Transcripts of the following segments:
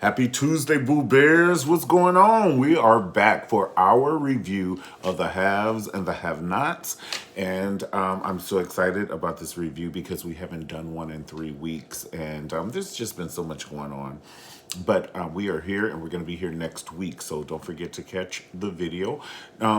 Happy Tuesday, Boo Bears. What's going on? We are back for our review of the haves and the have-nots. And I'm so excited about this review because we haven't done one in 3 weeks. And there's just been so much going on. But we are here and we're going to be here next week. So don't forget to catch the video.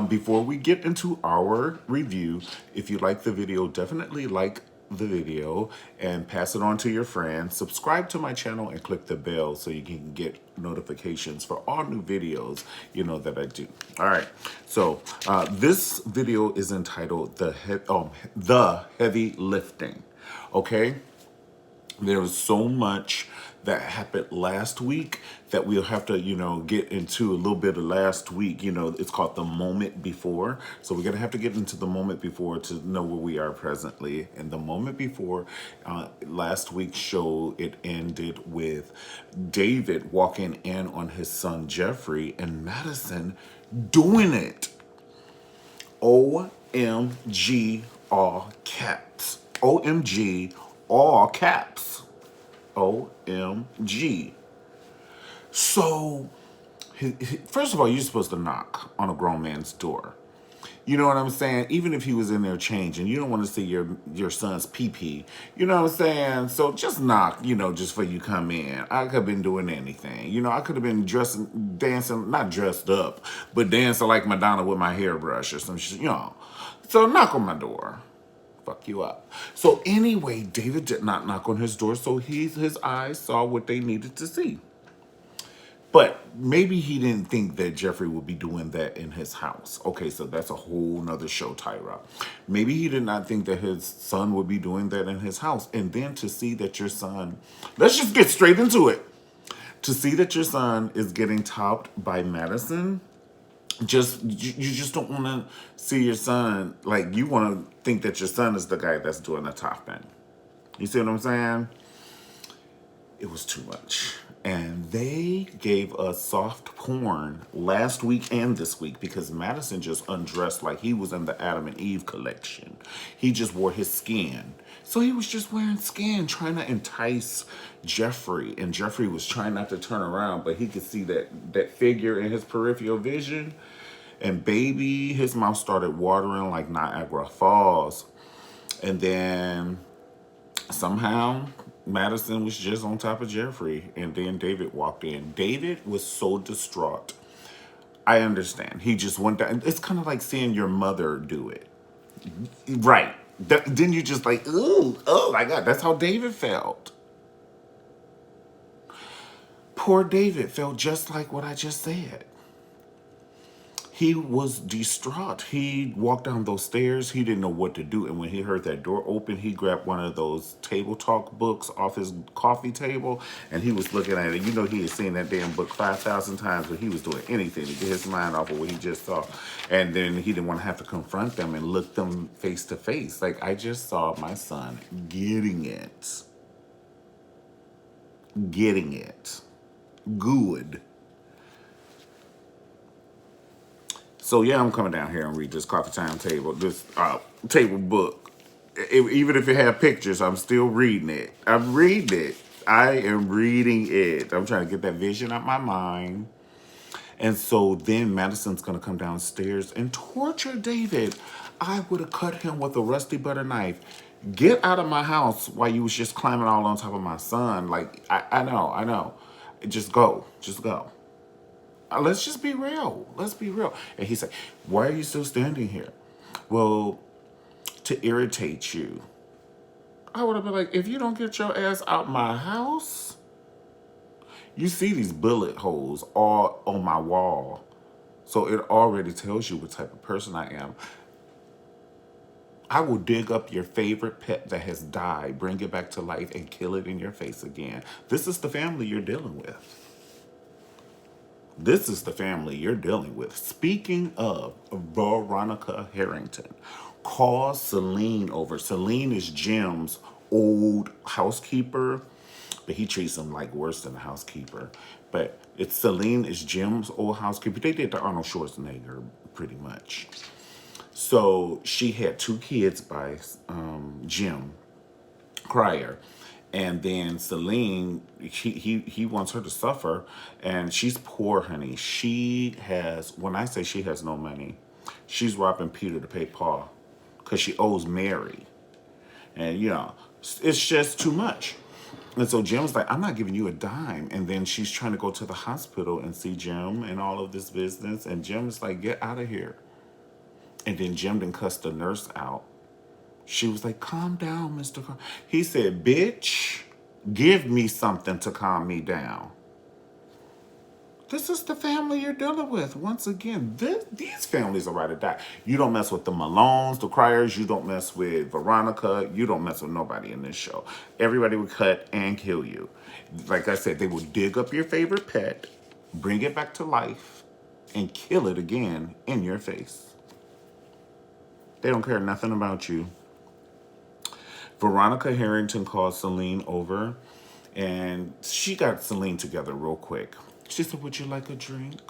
Before we get into our review, if you like the video, definitely like the video and pass it on to your friends. Subscribe to my channel and click the bell so you can get notifications for all new videos that I do. All right, so this video is entitled the heavy lifting. Okay, there was so much that happened last week that we'll have to, get into a little bit of last week. It's called the moment before. So we're going to have to get into the moment before to know where we are presently. And the moment before, last week's show, it ended with David walking in on his son Jeffrey and Madison doing it. OMG, all caps. OMG, all caps. OMG. So, first of all, you're supposed to knock on a grown man's door. You know what I'm saying? Even if he was in there changing, you don't want to see your son's pee-pee. You know what I'm saying? So just knock, just for you come in. I could have been doing anything. I could have been dancing, not dressed up, but dancing like Madonna with my hairbrush or some shit, So knock on my door. Fuck you up. So anyway, David did not knock on his door, so his eyes saw what they needed to see. But maybe he didn't think that Jeffrey would be doing that in his house. Okay, so that's a whole nother show, Tyra. Maybe he did not think that his son would be doing that in his house. And then to see that your son, let's just get straight into it. To see that your son is getting topped by Madison, you just don't want to see your son, like, you want to think that your son is the guy that's doing the topping. You see what I'm saying? It was too much. And they gave us soft porn last week and this week because Madison just undressed like he was in the Adam and Eve collection. He just wore his skin. So he was just wearing skin, trying to entice Jeffrey. And Jeffrey was trying not to turn around, but he could see that figure in his peripheral vision. And baby, his mouth started watering like Niagara Falls. And then somehow Madison was just on top of Jeffrey, and then David walked in. David was so distraught. I understand. He just went down. It's kind of like seeing your mother do it. Right. Then you just like, ooh, oh my God, that's how David felt. Poor David felt just like what I just said. He was distraught. He walked down those stairs. He didn't know what to do. And when he heard that door open, he grabbed one of those table talk books off his coffee table, and he was looking at it. He had seen that damn book 5,000 times, but he was doing anything to get his mind off of what he just saw. And then he didn't want to have to confront them and look them face to face. Like, I just saw my son getting it. Getting it. Good. So yeah, I'm coming down here and read this coffee time table, this table book. Even if it had pictures, I'm still reading it. I'm reading it. I am reading it. I'm trying to get that vision out my mind. And so then Madison's going to come downstairs and torture David. I would have cut him with a rusty butter knife. Get out of my house while you was just climbing all on top of my son. Like, I know. Just go. Let's just be real. Let's be real. And he said, why are you still standing here? Well, to irritate you. I would have been like, if you don't get your ass out my house, you see these bullet holes all on my wall. So it already tells you what type of person I am. I will dig up your favorite pet that has died, bring it back to life, and kill it in your face again. This is the family you're dealing with. This is the family you're dealing with. Speaking of Veronica Harrington, call Celine over. Celine is Jim's old housekeeper, but he treats him like worse than a housekeeper. But Celine is Jim's old housekeeper. They did the Arnold Schwarzenegger pretty much. So she had 2 kids by Jim Cryer. And then Celine, he wants her to suffer, and she's poor, honey. She has, when I say she has no money, she's robbing Peter to pay Paul, because she owes Mary, and it's just too much. And so Jim's like, I'm not giving you a dime. And then she's trying to go to the hospital and see Jim and all of this business. And Jim's like, get out of here. And then Jim then cussed the nurse out. She was like, calm down, Mr. He said, bitch, give me something to calm me down. This is the family you're dealing with. Once again, these families are right to die. You don't mess with the Malones, the Criers. You don't mess with Veronica. You don't mess with nobody in this show. Everybody would cut and kill you. Like I said, they will dig up your favorite pet, bring it back to life, and kill it again in your face. They don't care nothing about you. Veronica Harrington called Celine over, and she got Celine together real quick. She said, would you like a drink?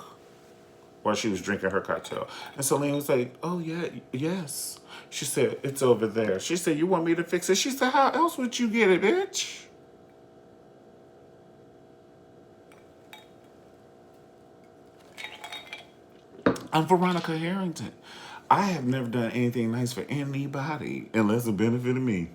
While she was drinking her cocktail. And Celine was like, oh, yeah, yes. She said, it's over there. She said, you want me to fix it? She said, how else would you get it, bitch? I'm Veronica Harrington. I have never done anything nice for anybody unless it benefited me.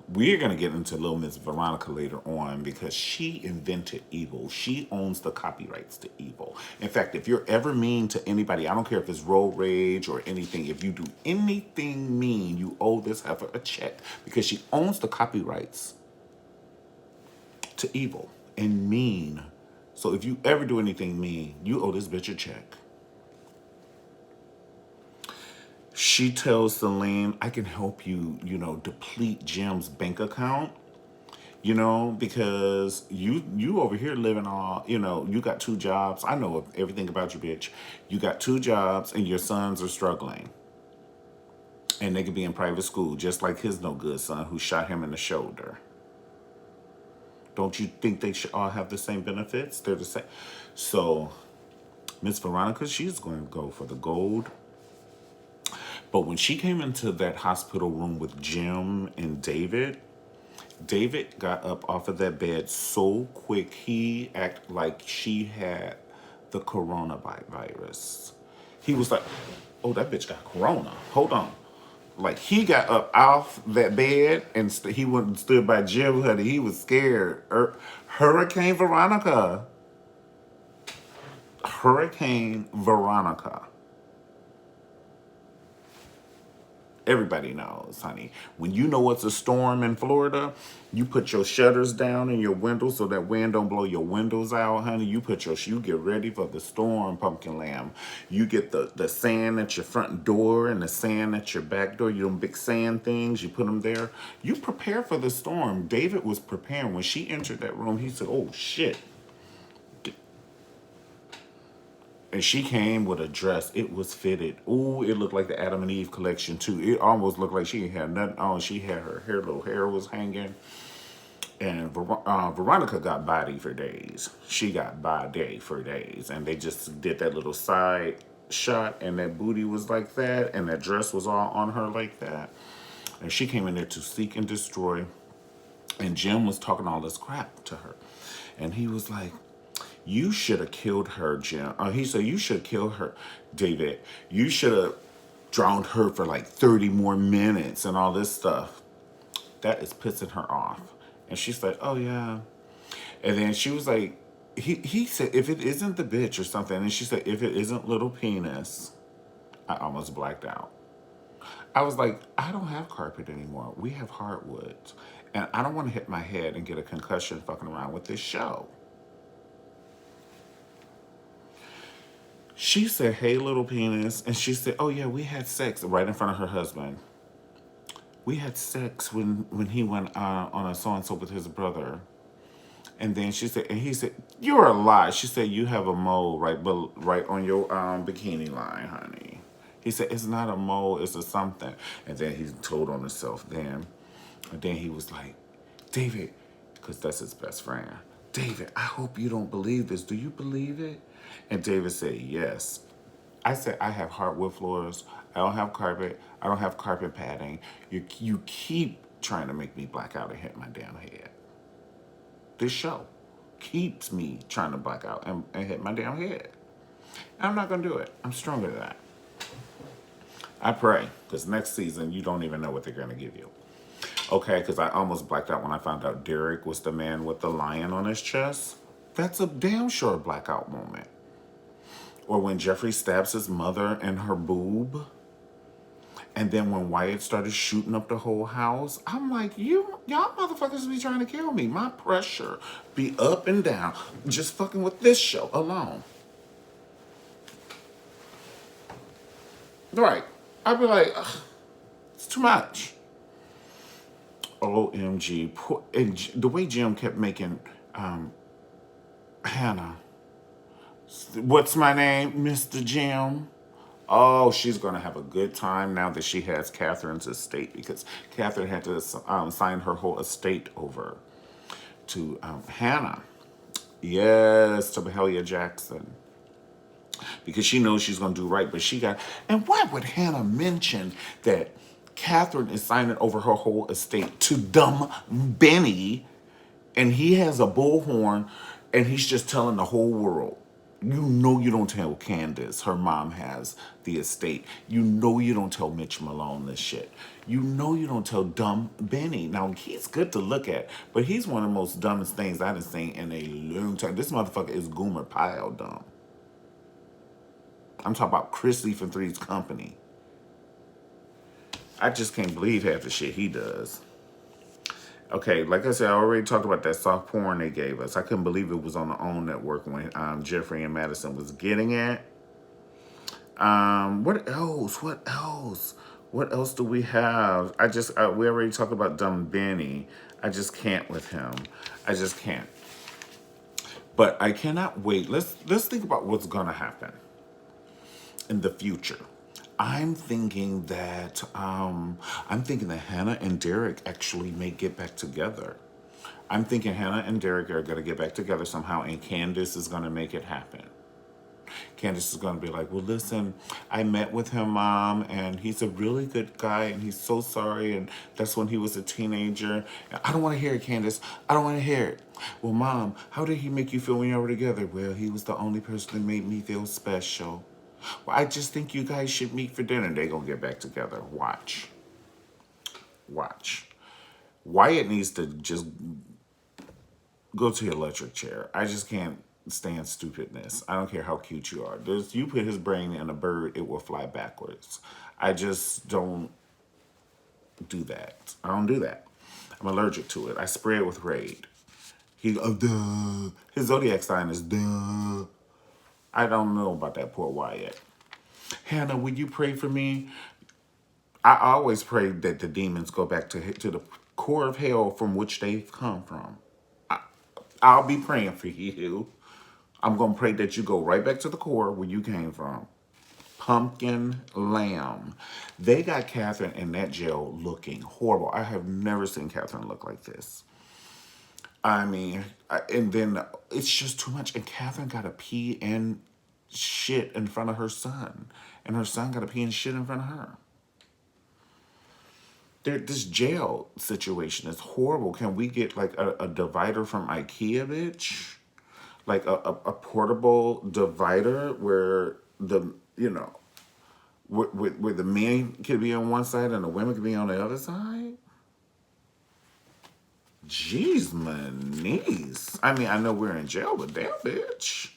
We're going to get into Little Miss Veronica later on because she invented evil. She owns the copyrights to evil. In fact, if you're ever mean to anybody, I don't care if it's road rage or anything, if you do anything mean, you owe this heifer a check because she owns the copyrights to evil and mean. So if you ever do anything mean, you owe this bitch a check. She tells Celine, I can help you, deplete Jim's bank account, because you over here living all, you got 2 jobs. I know everything about you, bitch. You got 2 jobs and your sons are struggling. And they could be in private school, just like his no good son who shot him in the shoulder. Don't you think they should all have the same benefits? They're the same. So Miss Veronica, she's going to go for the gold. But when she came into that hospital room with Jim and David got up off of that bed so quick, he acted like she had the coronavirus. He was like, oh, that bitch got corona. Hold on. Like, he got up off that bed and he went and stood by Jim, honey. He was scared. Hurricane Veronica. Hurricane Veronica. Everybody knows, honey. When you know it's a storm in Florida, you put your shutters down in your windows so that wind don't blow your windows out, honey. You get ready for the storm, pumpkin lamb. You get the sand at your front door and the sand at your back door. You them big sand things, you put them there. You prepare for the storm. David was preparing. When she entered that room, he said, oh, shit. And she came with a dress. It was fitted. Ooh, it looked like the Adam and Eve collection, too. It almost looked like she had nothing on. She had her hair, little hair was hanging. And Veronica got body for days. She got body for days. And they just did that little side shot, and that booty was like that, and that dress was all on her like that. And she came in there to seek and destroy. And Jim was talking all this crap to her. And he was like, you should have killed her, Jim. He said, you should have killed her, David. You should have drowned her for like 30 more minutes and all this stuff. That is pissing her off. And she's like, oh, yeah. And then she was like, he said, if it isn't the bitch or something. And she said, if it isn't little penis. I almost blacked out. I was like, I don't have carpet anymore. We have hardwood. And I don't want to hit my head and get a concussion fucking around with this show. She said, hey, little penis. And she said, oh, yeah, we had sex right in front of her husband. We had sex when he went on a so-and-so with his brother. And then she said, and he said, you're a lie. She said, you have a mole right on your bikini line, honey. He said, it's not a mole, it's a something. And then he told on himself then. And then he was like, David, because that's his best friend. David, I hope you don't believe this. Do you believe it? And David said, yes. I said, I have hardwood floors. I don't have carpet. I don't have carpet padding. You keep trying to make me black out and hit my damn head. This show keeps me trying to black out and hit my damn head. And I'm not going to do it. I'm stronger than that. I pray, because next season, you don't even know what they're going to give you. Okay, because I almost blacked out when I found out Derek was the man with the lion on his chest. That's a damn sure blackout moment. Or when Jeffrey stabs his mother in her boob. And then when Wyatt started shooting up the whole house, I'm like, y'all motherfuckers be trying to kill me. My pressure be up and down just fucking with this show alone. Right. I'd be like, ugh, it's too much. OMG. And the way Jim kept making Hannah, what's my name, Mr. Jim? Oh, she's going to have a good time now that she has Catherine's estate, because Catherine had to sign her whole estate over to Hannah. Yes, to Mahalia Jackson. Because she knows she's going to do right, but she got... And why would Hannah mention that Catherine is signing over her whole estate to dumb Benny, and he has a bullhorn, and he's just telling the whole world? You know you don't tell Candace her mom has the estate. You know you don't tell Mitch Malone this shit. You know you don't tell dumb Benny. Now, he's good to look at, but he's one of the most dumbest things I've seen in a long time. This motherfucker is Goomer Pile dumb. I'm talking about Chris Lee from Three's Company. I just can't believe half the shit he does. Okay, like I said, I already talked about that soft porn they gave us. I couldn't believe it was on the OWN network when Jeffrey and Madison was getting it. What else? What else? What else do we have? We already talked about dumb Benny. I just can't with him. I just can't. But I cannot wait. Let's think about what's gonna happen in the future. I'm thinking that Hannah and Derek actually may get back together. I'm thinking Hannah and Derek are going to get back together somehow, and Candace is going to make it happen. Candace is going to be like, well, listen, I met with him, Mom, and he's a really good guy, and he's so sorry, and that's when he was a teenager. And I don't want to hear it, Candace. I don't want to hear it. Well, Mom, how did he make you feel when you were together? Well, he was the only person that made me feel special. Well, I just think you guys should meet for dinner. They're going to get back together. Watch. Watch. Wyatt needs to just go to your electric chair. I just can't stand stupidness. I don't care how cute you are. You put his brain in a bird, it will fly backwards. I just don't do that. I don't do that. I'm allergic to it. I spray it with Raid. Duh. His zodiac sign is duh. I don't know about that poor Wyatt. Hannah, would you pray for me? I always pray that the demons go back to the core of hell from which they've come from. I'll be praying for you. I'm going to pray that you go right back to the core where you came from. Pumpkin Lamb. They got Catherine in that jail looking horrible. I have never seen Catherine look like this. I mean, and then it's just too much. And Catherine got to pee and shit in front of her son. And her son got to pee and shit in front of her. This jail situation is horrible. Can we get like a divider from IKEA, bitch? Like a portable divider where where the men could be on one side and the women could be on the other side? Jeez, my niece. I mean, I know we're in jail, but damn, bitch.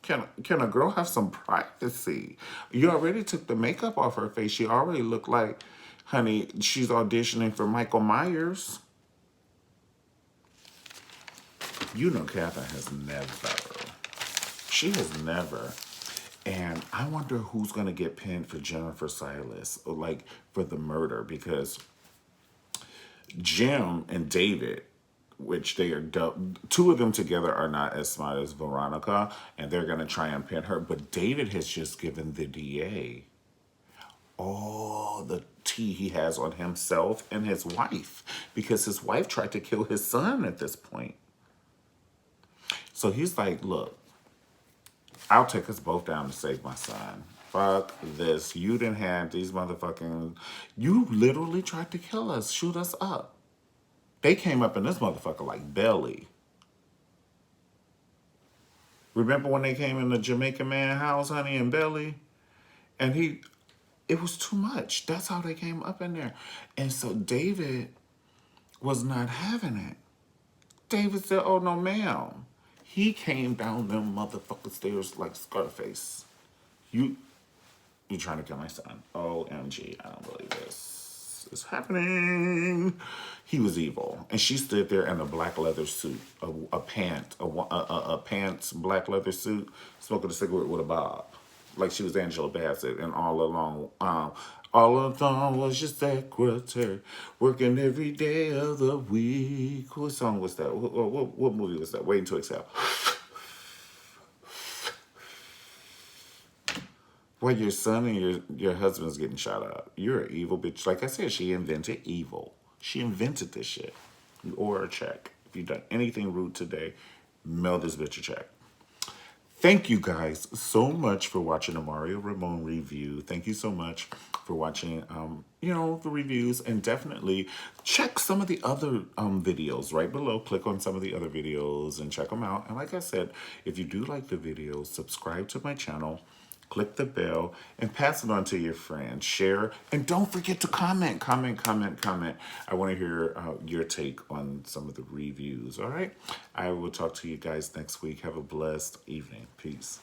Can a girl have some privacy? You already took the makeup off her face. She already looked like, honey, she's auditioning for Michael Myers. You know Catherine has never. She has never. And I wonder who's going to get pinned for Jennifer Silas, or like for the murder, because Jim and David, which they are two of them together are not as smart as Veronica, and they're going to try and pin her. But David has just given the DA all the tea he has on himself and his wife, because his wife tried to kill his son at this point. So he's like, look, I'll take us both down to save my son. Fuck this. You didn't have these motherfucking. You literally tried to kill us, shoot us up. They came up in this motherfucker like belly. Remember when they came in the Jamaican man house, honey, in Belly? And it was too much. That's how they came up in there. And so David was not having it. David said, oh, no, ma'am. He came down them motherfucking stairs like Scarface. You You trying to kill my son. OMG, I don't believe this is happening. He was evil. And she stood there in a black leather suit, a pants black leather suit, smoking a cigarette with a bob. Like she was Angela Bassett. And all along was your secretary, working every day of the week. What song was that? What movie was that? Waiting to Exhale. Well, your son and your husband's getting shot up. You're an evil bitch. Like I said, she invented evil. She invented this shit. You owe her a check. If you've done anything rude today, mail this bitch a check. Thank you guys so much for watching the Mario Ramone review. Thank you so much for watching, the reviews. And definitely check some of the other videos right below. Click on some of the other videos and check them out. And like I said, if you do like the videos, subscribe to my channel. Click the bell and pass it on to your friends. Share. And don't forget to comment. I want to hear your take on some of the reviews. All right. I will talk to you guys next week. Have a blessed evening. Peace.